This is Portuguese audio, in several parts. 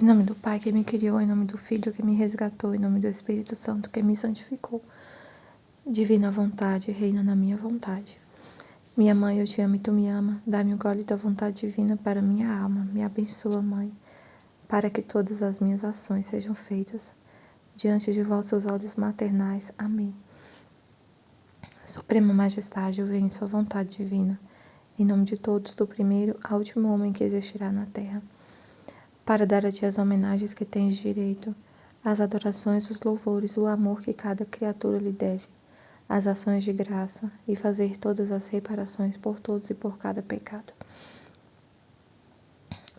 Em nome do Pai que me criou, em nome do Filho que me resgatou, em nome do Espírito Santo que me santificou. Divina vontade, reina na minha vontade. Minha mãe, eu te amo e tu me ama. Dá-me o gole da vontade divina para minha alma. Me abençoa, mãe, para que todas as minhas ações sejam feitas diante de vossos olhos maternais. Amém. Suprema Majestade, eu venho em sua vontade divina, em nome de todos, do primeiro ao último homem que existirá na terra, para dar a ti as homenagens que tens direito, as adorações, os louvores, o amor que cada criatura lhe deve, as ações de graça e fazer todas as reparações por todos e por cada pecado.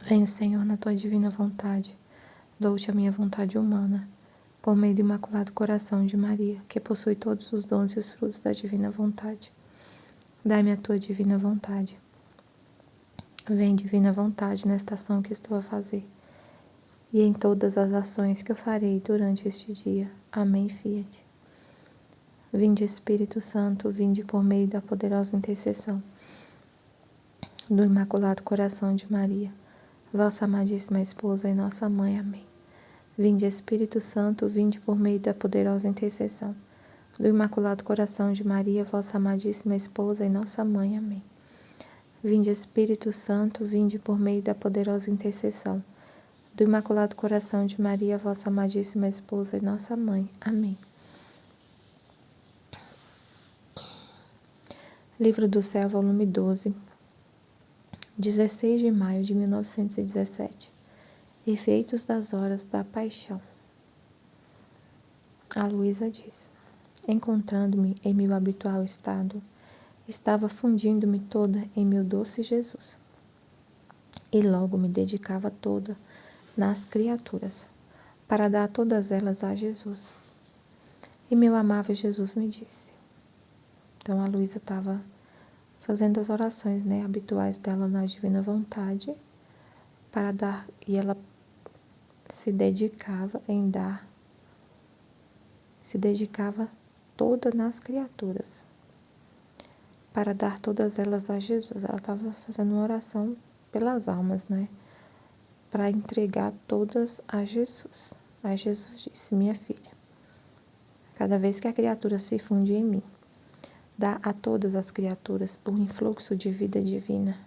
Venho, Senhor, na tua divina vontade, dou-te a minha vontade humana, por meio do Imaculado Coração de Maria, que possui todos os dons e os frutos da divina vontade. Dai-me a tua divina vontade. Vem, divina vontade, nesta ação que estou a fazer, e em todas as ações que eu farei durante este dia. Amém, Fiat. Vinde, Espírito Santo, vinde por meio da poderosa intercessão do Imaculado Coração de Maria, vossa amadíssima esposa e nossa mãe. Amém. Vinde, Espírito Santo, vinde por meio da poderosa intercessão do Imaculado Coração de Maria, vossa amadíssima esposa e nossa mãe. Amém. Vinde, Espírito Santo, vinde por meio da poderosa intercessão do Imaculado Coração de Maria, vossa amadíssima esposa e nossa mãe. Amém. Livro do Céu, volume 12, 16 de maio de 1917. Efeitos das horas da paixão. A Luísa diz: encontrando-me em meu habitual estado, estava fundindo-me toda em meu doce Jesus, e logo me dedicava toda nas criaturas, para dar todas elas a Jesus. E meu amável Jesus me disse. Então a Luísa estava fazendo as orações, habituais dela na divina vontade, para dar, e ela se dedicava em dar, se dedicava toda nas criaturas, para dar todas elas a Jesus. Ela estava fazendo uma oração pelas almas, para entregar todas a Jesus. Aí Jesus disse: minha filha, cada vez que a criatura se funde em mim, dá a todas as criaturas o influxo de vida divina,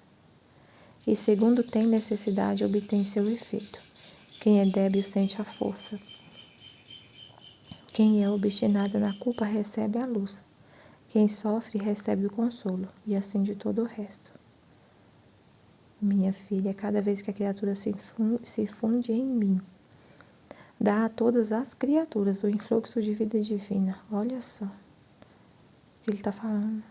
e segundo tem necessidade, obtém seu efeito. Quem é débil sente a força. Quem é obstinado na culpa recebe a luz. Quem sofre recebe o consolo, e assim de todo o resto. Minha filha, cada vez que a criatura se funde em mim, dá a todas as criaturas o influxo de vida divina. Olha só o que ele está falando.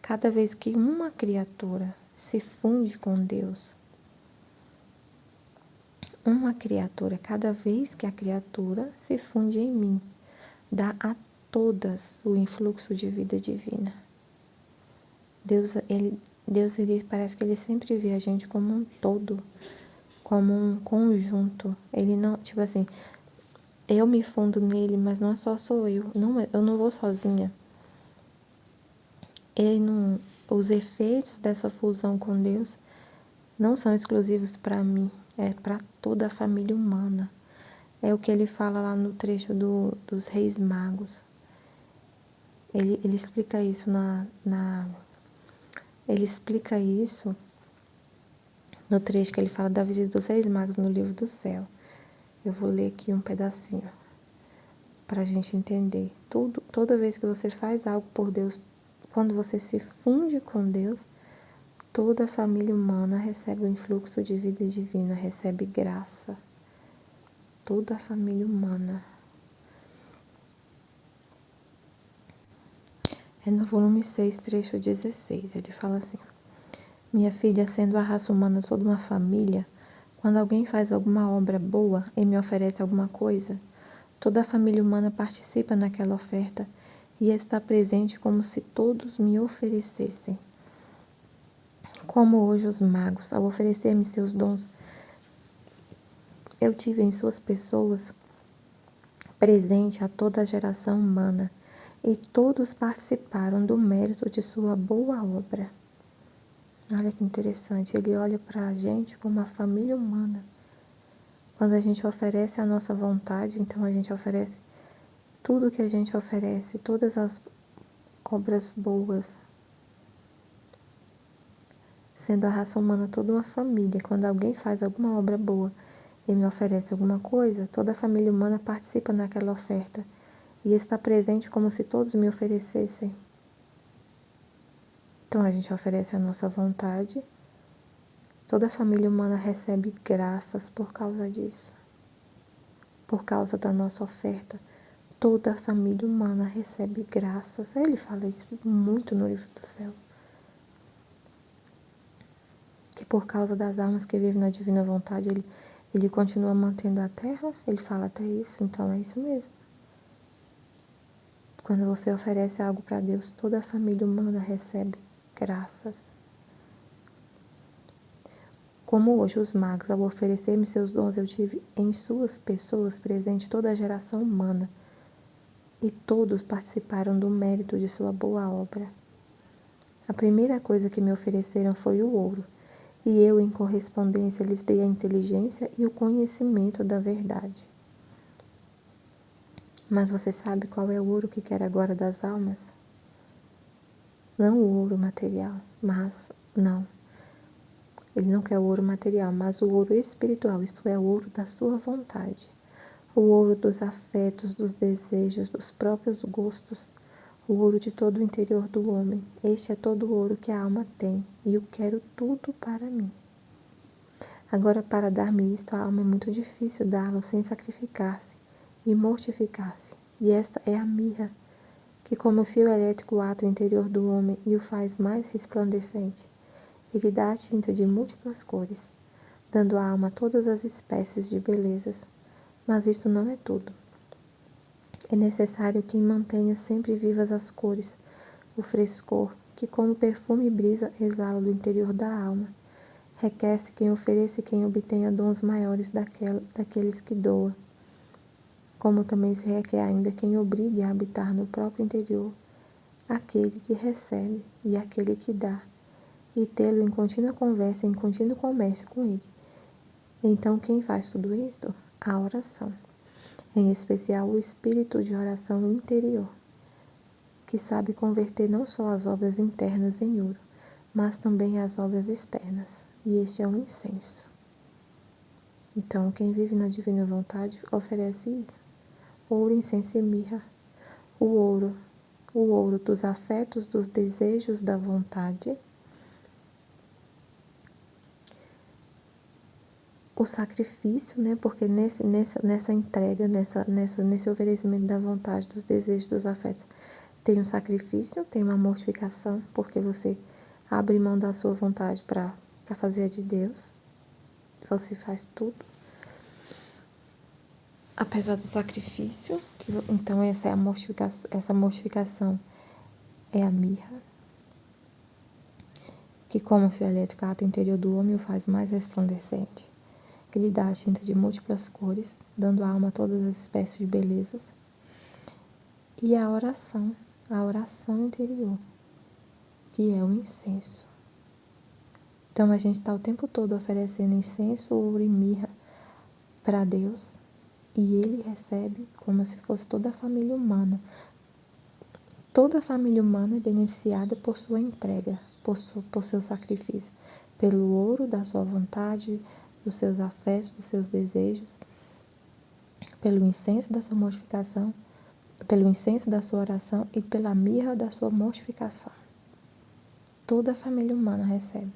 Cada vez que uma criatura se funde com Deus, cada vez que a criatura se funde em mim, dá a todas o influxo de vida divina. Deus, ele parece que ele sempre vê a gente como um todo, como um conjunto. Ele não, tipo assim, eu me fundo nele, mas não só sou eu. Eu não vou sozinha. Os efeitos dessa fusão com Deus não são exclusivos para mim, é para toda a família humana. É o que ele fala lá no trecho dos Reis Magos. Ele explica isso ele explica isso no trecho que ele fala da visita dos Reis Magos no livro do céu. Eu vou ler aqui um pedacinho para a gente entender. Toda vez que você faz algo por Deus, quando você se funde com Deus, toda a família humana recebe o influxo de vida divina, recebe graça. Toda a família humana. É no volume 6, trecho 16. Ele fala assim: minha filha, sendo a raça humana toda uma família, quando alguém faz alguma obra boa e me oferece alguma coisa, toda a família humana participa naquela oferta e está presente como se todos me oferecessem. Como hoje os magos, ao oferecer-me seus dons, eu tive em suas pessoas presente a toda a geração humana, e todos participaram do mérito de sua boa obra. Olha que interessante, ele olha para a gente como uma família humana, Quando a gente oferece a nossa vontade, então a gente oferece tudo que a gente oferece, todas as obras boas, sendo a raça humana toda uma família. Quando alguém faz alguma obra boa e me oferece alguma coisa, toda a família humana participa naquela oferta e está presente como se todos me oferecessem. Então a gente oferece a nossa vontade, toda a família humana recebe graças por causa disso. Por causa da nossa oferta, toda a família humana recebe graças. Ele fala isso muito no livro do céu. Que por causa das almas que vivem na divina vontade, ele continua mantendo a terra. Ele fala até isso, então é isso mesmo. Quando você oferece algo para Deus, toda a família humana recebe graças. Como hoje os magos, ao oferecer-me seus dons, eu tive em suas pessoas presente toda a geração humana, e todos participaram do mérito de sua boa obra. A primeira coisa que me ofereceram foi o ouro, e eu, em correspondência, lhes dei a inteligência e o conhecimento da verdade. Mas você sabe qual é o ouro que quer agora das almas? Não o ouro material, mas não. Ele não quer o ouro material, mas o ouro espiritual, isto é, o ouro da sua vontade. O ouro dos afetos, dos desejos, dos próprios gostos, o ouro de todo o interior do homem. Este é todo o ouro que a alma tem, e eu quero tudo para mim. Agora, para dar-me isto, a alma é muito difícil dá-lo sem sacrificar-se e mortificar-se. E esta é a mirra, que como o fio elétrico ata o interior do homem e o faz mais resplandecente. Ele dá a tinta de múltiplas cores, dando à alma todas as espécies de belezas. Mas isto não é tudo. É necessário que mantenha sempre vivas as cores, o frescor, que como perfume e brisa exala do interior da alma. Requer-se quem ofereça e quem obtenha dons maiores daqueles que doa. Como também se requer ainda quem obrigue a habitar no próprio interior aquele que recebe e aquele que dá, e tê-lo em contínua conversa, em contínuo comércio com ele. Então, quem faz tudo isto? A oração. Em especial o espírito de oração interior, que sabe converter não só as obras internas em ouro, mas também as obras externas, e este é um incenso. Então, quem vive na divina vontade oferece isso: ouro, incenso e mirra. O ouro dos afetos, dos desejos, da vontade. O sacrifício, né? Porque nessa entrega, nesse oferecimento da vontade, dos desejos, dos afetos, tem um sacrifício, tem uma mortificação, porque você abre mão da sua vontade para fazer a de Deus. Você faz tudo, apesar do sacrifício. Então essa é a mortificação. Essa mortificação é a mirra, que como o fio elétrico ata o interior do homem o faz mais resplandecente. Ele dá a tinta de múltiplas cores, dando à alma todas as espécies de belezas. E a oração interior, que é o incenso. Então a gente está o tempo todo oferecendo incenso, ouro e mirra para Deus, e Ele recebe como se fosse toda a família humana. Toda a família humana é beneficiada por sua entrega, por seu sacrifício, pelo ouro da sua vontade, dos seus afetos, dos seus desejos, pelo incenso da sua mortificação, pelo incenso da sua oração e pela mirra da sua mortificação. Toda a família humana recebe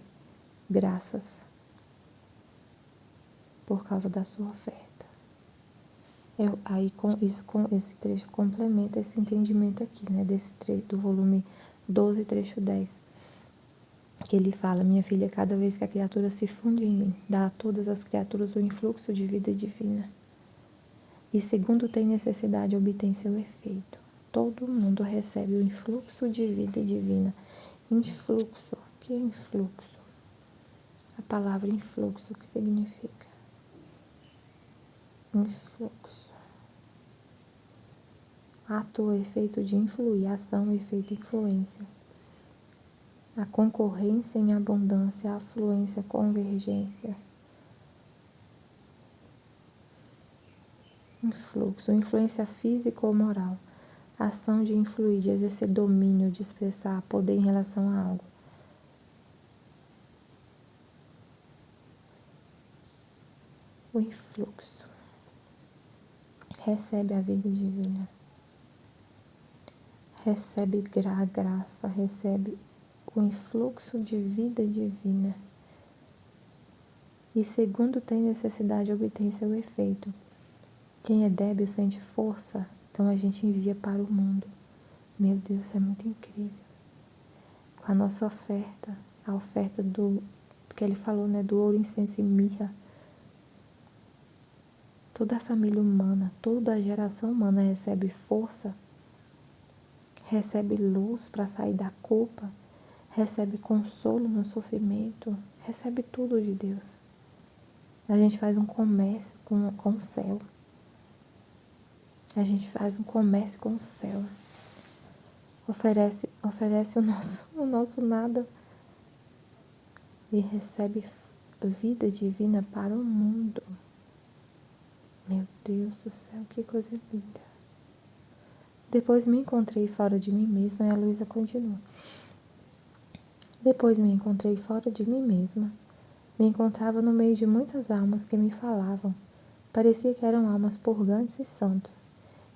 graças por causa da sua oferta. Com esse trecho complementa esse entendimento aqui, né, desse trecho do volume 12, trecho 10. Que ele fala: minha filha, cada vez que a criatura se funde em mim, dá a todas as criaturas o influxo de vida divina. E segundo tem necessidade, obtém seu efeito. Todo mundo recebe o influxo de vida divina. Influxo. O que é influxo? A palavra influxo, o que significa? Influxo. Ato ou efeito de influir, ação, efeito, influência. A concorrência em abundância, a afluência, convergência. influxo, influência física ou moral, ação de influir, de exercer domínio, de expressar poder em relação a algo. O influxo recebe a vida divina, recebe a graça, recebe o influxo de vida divina. E segundo tem necessidade, obtém seu efeito. Quem é débil sente força, então a gente envia para o mundo. Meu Deus, é muito incrível. Com a nossa oferta, a oferta do que ele falou, né, do ouro, incenso e mirra, toda a família humana, toda a geração humana recebe força, recebe luz para sair da culpa, recebe consolo no sofrimento, recebe tudo de Deus. A gente faz um comércio com o céu. A gente faz um comércio com o céu. Oferece o nosso nada e recebe vida divina para o mundo. Meu Deus do céu, que coisa linda. Depois me encontrei fora de mim mesma, e a Luísa continua. Depois me encontrei fora de mim mesma. Me encontrava no meio de muitas almas que me falavam. Parecia que eram almas purgantes e santos.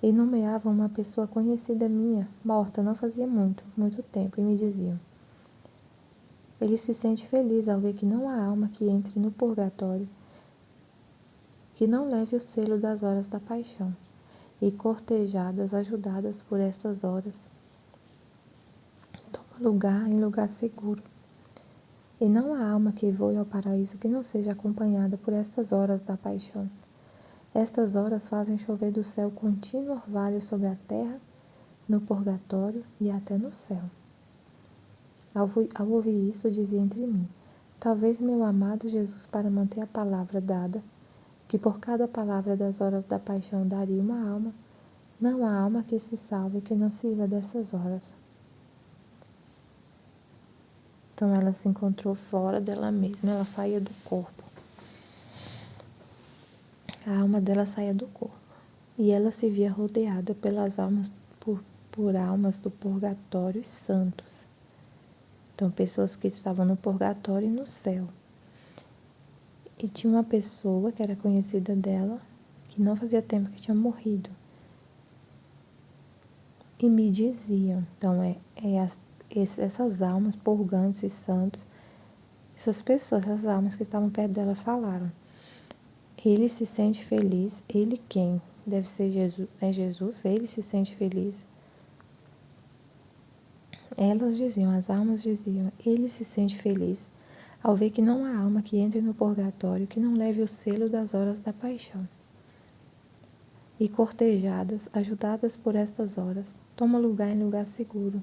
E nomeavam uma pessoa conhecida minha, morta não fazia muito tempo, e me diziam: ele se sente feliz ao ver que não há alma que entre no purgatório, que não leve o selo das horas da paixão, e cortejadas, ajudadas por estas horas, toma lugar em lugar seguro. E não há alma que voe ao paraíso que não seja acompanhada por estas horas da paixão. Estas horas fazem chover do céu contínuo orvalho sobre a terra, no purgatório e até no céu. Ao ouvir isso, dizia entre mim: talvez meu amado Jesus, para manter a palavra dada, que por cada palavra das horas da paixão daria uma alma, não há alma que se salve que não sirva dessas horas. Então ela se encontrou fora dela mesma, ela saía do corpo. A alma dela saía do corpo. E ela se via rodeada pelas almas, por almas do purgatório e santos. Então, pessoas que estavam no purgatório e no céu. E tinha uma pessoa que era conhecida dela, que não fazia tempo que tinha morrido. E me diziam, então, essas almas purgantes e santos, essas pessoas, essas almas que estavam perto dela falaram: ele se sente feliz, ele quem? Deve ser Jesus, é Jesus, ele se sente feliz. Elas diziam, as almas diziam, ele se sente feliz ao ver que não há alma que entre no purgatório que não leve o selo das horas da paixão. E cortejadas, ajudadas por estas horas, toma lugar em lugar seguro.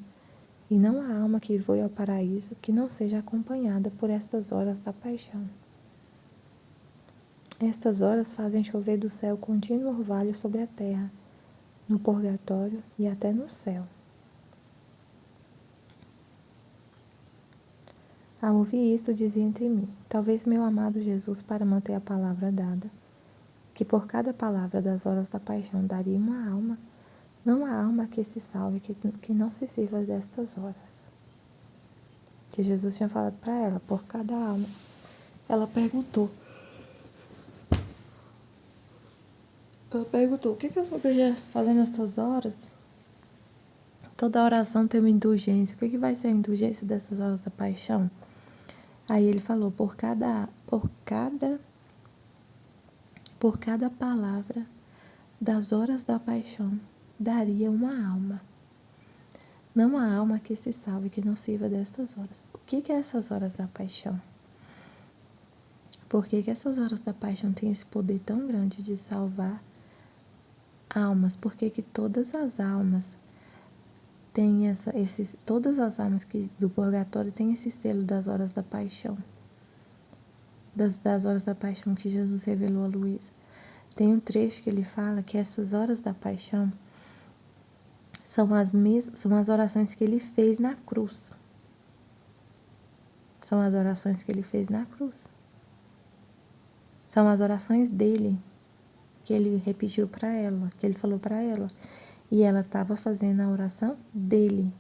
E não há alma que voe ao paraíso que não seja acompanhada por estas horas da paixão. Estas horas fazem chover do céu contínuo orvalho sobre a terra, no purgatório e até no céu. Ao ouvir isto, dizia entre mim: talvez meu amado Jesus, para manter a palavra dada, que por cada palavra das horas da paixão daria uma alma, não há alma que se salve que não se sirva destas horas. Que Jesus tinha falado para ela, por cada alma. Ela perguntou, o que eu vou ganhar fazendo essas horas? Toda oração tem uma indulgência. O que vai ser a indulgência dessas horas da paixão? Aí ele falou, por cada palavra das horas da paixão, daria uma alma. Não há alma que se salve que não sirva destas horas. O que é essas horas da paixão? Por que essas horas da paixão têm esse poder tão grande de salvar almas? Por que todas as almas têm todas as almas do purgatório têm esse selo das horas da paixão? Das horas da paixão que Jesus revelou a Luísa. Tem um trecho que ele fala que essas horas da paixão são as orações que ele fez na cruz. São as orações que ele fez na cruz. São as orações dele que ele repetiu para ela, que ele falou para ela. E ela estava fazendo a oração dele.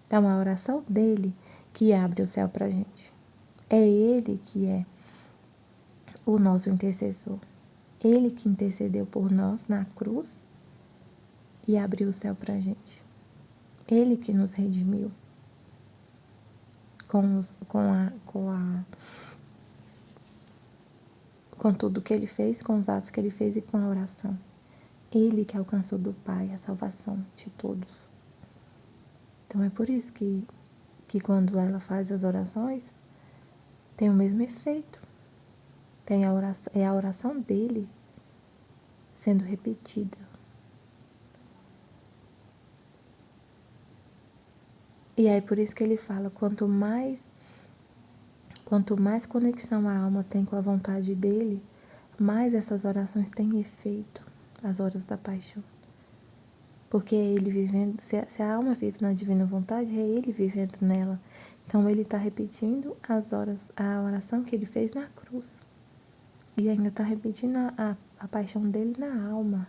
Então, a oração dele que abre o céu para a gente. É ele que é o nosso intercessor. Ele que intercedeu por nós na cruz e abriu o céu para a gente. Ele que nos redimiu com tudo que ele fez, com os atos que ele fez e com a oração. Ele que alcançou do Pai a salvação de todos. Então é por isso que quando ela faz as orações, tem o mesmo efeito. É a oração dele sendo repetida. E aí por isso que ele fala, quanto mais conexão a alma tem com a vontade dele, mais essas orações têm efeito, as horas da paixão. Porque é ele vivendo, se a alma vive na divina vontade, é ele vivendo nela. Então ele está repetindo a oração que ele fez na cruz. E ainda está repetindo a paixão dele na alma.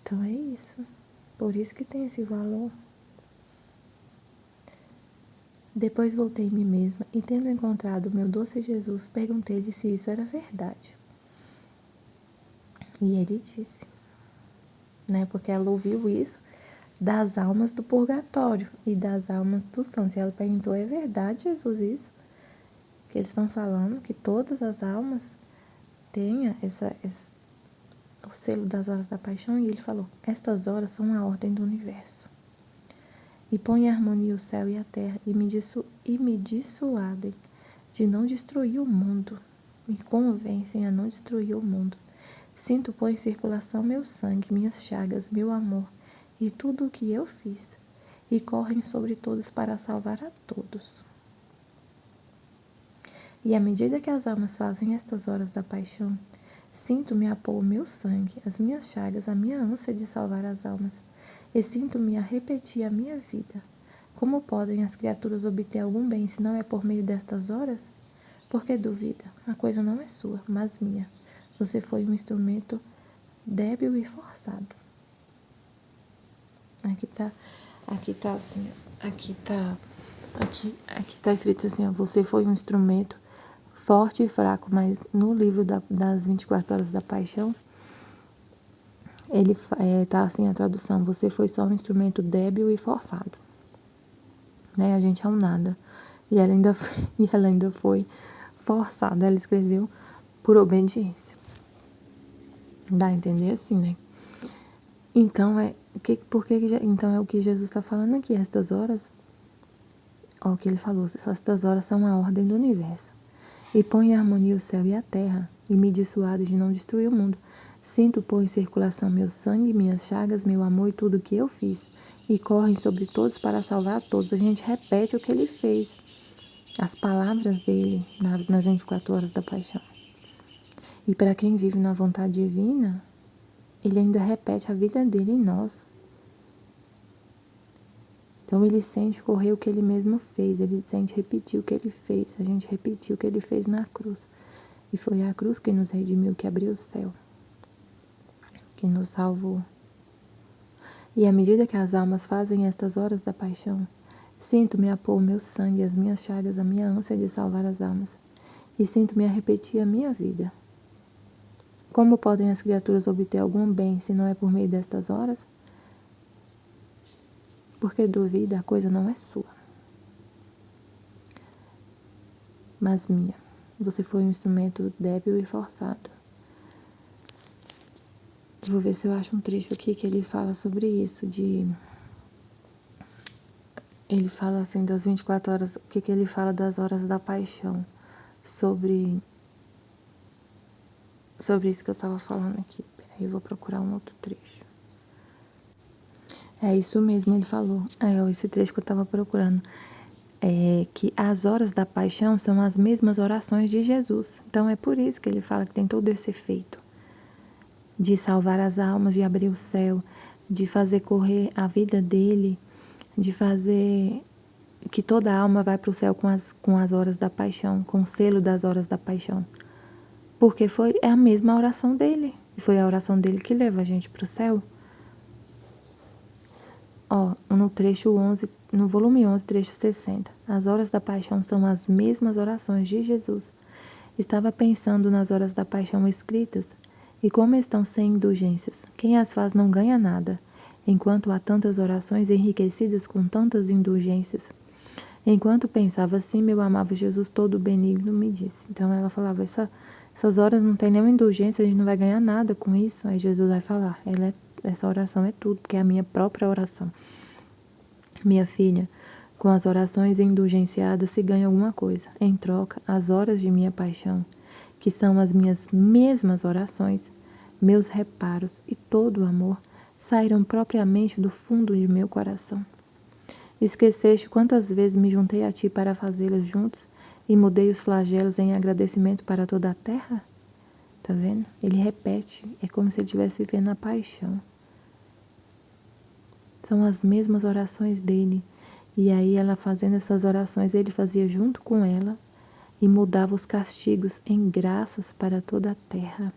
Então é isso. Por isso que tem esse valor. Depois voltei em mim mesma e, tendo encontrado o meu doce Jesus, perguntei-lhe se isso era verdade. E ele disse, né? Porque ela ouviu isso das almas do purgatório e das almas dos santos. E ela perguntou, é verdade, Jesus, isso? Que eles estão falando que todas as almas tenham o selo das horas da paixão? E ele falou, estas horas são a ordem do universo. E põe em harmonia o céu e a terra, e me dissuadem de não destruir o mundo. Me convencem a não destruir o mundo. Sinto pôr em circulação meu sangue, minhas chagas, meu amor, e tudo o que eu fiz, e correm sobre todos para salvar a todos. E à medida que as almas fazem estas horas da paixão, sinto-me a pôr o meu sangue, as minhas chagas, a minha ânsia de salvar as almas, e sinto-me a repetir a minha vida. Como podem as criaturas obter algum bem se não é por meio destas horas? Porque duvida, a coisa não é sua, mas minha. Você foi um instrumento débil e forçado. Aqui tá assim, aqui tá escrito assim, ó, você foi um instrumento forte e fraco, mas no livro das 24 horas da paixão, ele tá assim a tradução, você foi só um instrumento débil e forçado, né? A gente é um nada. E ela ainda foi forçada, ela escreveu por obediência. Dá a entender assim, né? Então então é o que Jesus está falando aqui, estas horas, ó, o que ele falou, estas horas são a ordem do universo. E põe em harmonia o céu e a terra, e me dissuade de não destruir o mundo. Sinto pôr em circulação meu sangue, minhas chagas, meu amor e tudo o que eu fiz, e correm sobre todos para salvar a todos. A gente repete o que ele fez, as palavras dele nas 24 horas da paixão. E para quem vive na vontade divina, ele ainda repete a vida dele em nós. Então ele sente correr o que ele mesmo fez, ele sente repetir o que ele fez, a gente repetiu o que ele fez na cruz. E foi a cruz que nos redimiu, que abriu o céu, que nos salvou. E à medida que as almas fazem estas horas da paixão, sinto-me a pôr o meu sangue, as minhas chagas, a minha ânsia de salvar as almas, e sinto-me a repetir a minha vida. Como podem as criaturas obter algum bem se não é por meio destas horas? Porque duvida, a coisa não é sua, mas minha. Você foi um instrumento débil e forçado. Vou ver se eu acho um trecho aqui que ele fala sobre isso, ele fala assim das 24 horas, o que ele fala das horas da paixão, sobre isso que eu estava falando aqui. Peraí, eu vou procurar um outro trecho. É isso mesmo, ele falou. Esse trecho que eu estava procurando. Que as horas da paixão são as mesmas orações de Jesus. Então é por isso que ele fala que tem todo esse efeito de salvar as almas, de abrir o céu, de fazer correr a vida dele, de fazer que toda alma vai para o céu com as horas da paixão, com o selo das horas da paixão. Porque é a mesma oração dele. E foi a oração dele que leva a gente para o céu. No trecho 11, no volume 11, trecho 60. As horas da paixão são as mesmas orações de Jesus. Estava pensando nas horas da paixão escritas, e como estão sem indulgências, quem as faz não ganha nada, enquanto há tantas orações enriquecidas com tantas indulgências. Enquanto pensava assim, meu amável Jesus todo benigno me disse. Então ela falava, essas horas não tem nenhuma indulgência, a gente não vai ganhar nada com isso. Aí Jesus vai falar, essa oração é tudo, porque é a minha própria oração. Minha filha, com as orações indulgenciadas se ganha alguma coisa. Em troca, as horas de minha paixão, que são as minhas mesmas orações, meus reparos e todo o amor, saíram propriamente do fundo de meu coração. Esqueceste quantas vezes me juntei a ti para fazê-las juntos e mudei os flagelos em agradecimento para toda a terra? Tá vendo? Ele repete, é como se ele estivesse vivendo a paixão. São as mesmas orações dele. E aí ela fazendo essas orações, ele fazia junto com ela e mudava os castigos em graças para toda a terra.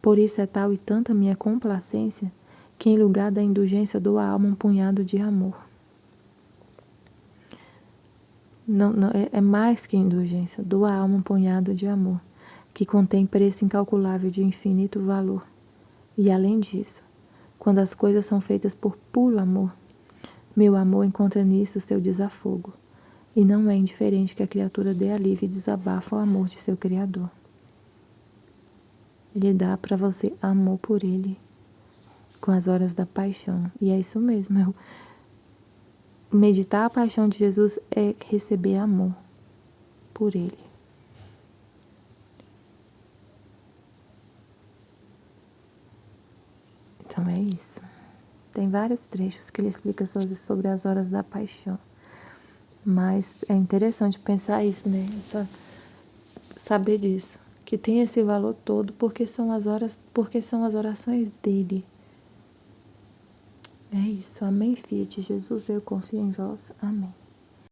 Por isso é tal e tanta minha complacência, que em lugar da indulgência dou à alma um punhado de amor. Não, é mais que indulgência, dou à alma um punhado de amor, que contém preço incalculável de infinito valor. E além disso, quando as coisas são feitas por puro amor, meu amor encontra nisso o seu desafogo, e não é indiferente que a criatura dê alívio e desabafa o amor de seu Criador. Ele dá para você amor por ele, com as horas da paixão. E é isso mesmo, meditar a paixão de Jesus é receber amor por ele. Então é isso. Tem vários trechos que ele explica sobre as horas da paixão. Mas é interessante pensar isso, né? Saber disso. Que tem esse valor todo porque são as orações dele. É isso. Amém, Filha de Jesus, eu confio em vós. Amém.